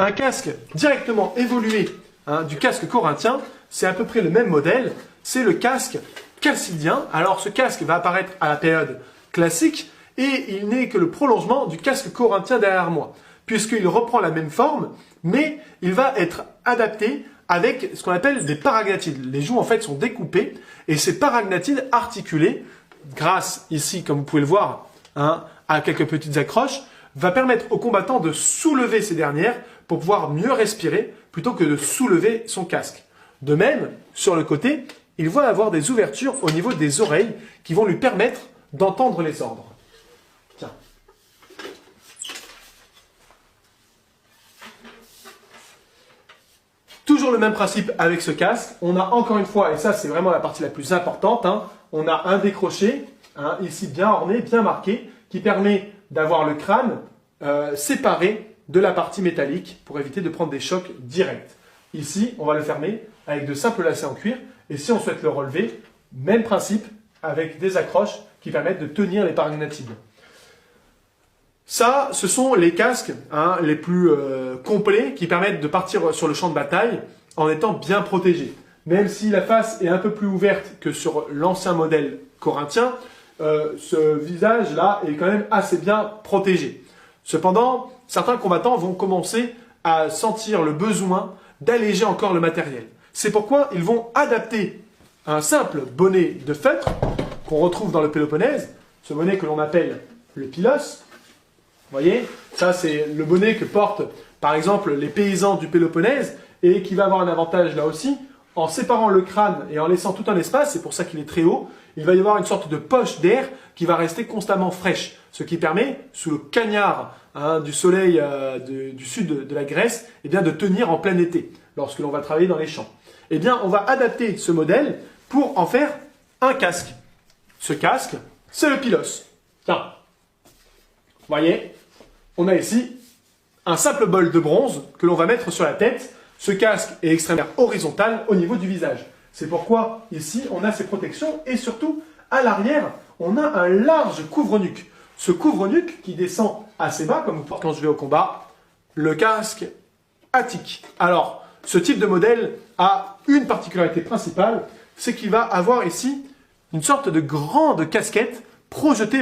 un casque directement évolué du casque corinthien, c'est à peu près le même modèle, c'est le casque chalcidien. Alors ce casque va apparaître à la période classique et il n'est que le prolongement du casque corinthien derrière moi, puisqu'il reprend la même forme, mais il va être adapté avec ce qu'on appelle des paragnathides. Les joues en fait sont découpées et ces paragnathides articulés, grâce ici, comme vous pouvez le voir, à quelques petites accroches, va permettre au combattant de soulever ces dernières pour pouvoir mieux respirer plutôt que de soulever son casque. De même, sur le côté, il va avoir des ouvertures au niveau des oreilles qui vont lui permettre d'entendre les ordres. Tiens. Toujours le même principe avec ce casque. On a encore une fois, et ça c'est vraiment la partie la plus importante, on a un décroché, ici bien orné, bien marqué, qui permet d'avoir le crâne séparé de la partie métallique pour éviter de prendre des chocs directs. Ici, on va le fermer avec de simples lacets en cuir. Et si on souhaite le relever, même principe avec des accroches qui permettent de tenir les paragnathides. Ça, ce sont les casques les plus complets qui permettent de partir sur le champ de bataille en étant bien protégés. Même si la face est un peu plus ouverte que sur l'ancien modèle corinthien, ce visage-là est quand même assez bien protégé. Cependant, certains combattants vont commencer à sentir le besoin d'alléger encore le matériel. C'est pourquoi ils vont adapter un simple bonnet de feutre qu'on retrouve dans le Péloponnèse, ce bonnet que l'on appelle le pilos. Vous voyez, ça c'est le bonnet que portent par exemple les paysans du Péloponnèse et qui va avoir un avantage là aussi. En séparant le crâne et en laissant tout un espace, c'est pour ça qu'il est très haut, il va y avoir une sorte de poche d'air qui va rester constamment fraîche. Ce qui permet, sous le cagnard du soleil du sud de la Grèce, eh bien, de tenir en plein été, lorsque l'on va travailler dans les champs. Eh bien, on va adapter ce modèle pour en faire un casque. Ce casque, c'est le pilos. Tiens, vous voyez, on a ici un simple bol de bronze que l'on va mettre sur la tête. Ce casque est extrêmement horizontal au niveau du visage. C'est pourquoi ici, on a ces protections et surtout, à l'arrière, on a un large couvre-nuque. Ce couvre-nuque qui descend assez bas, comme vous portez quand je vais au combat, le casque attique. Alors, ce type de modèle a une particularité principale, c'est qu'il va avoir ici une sorte de grande casquette projetée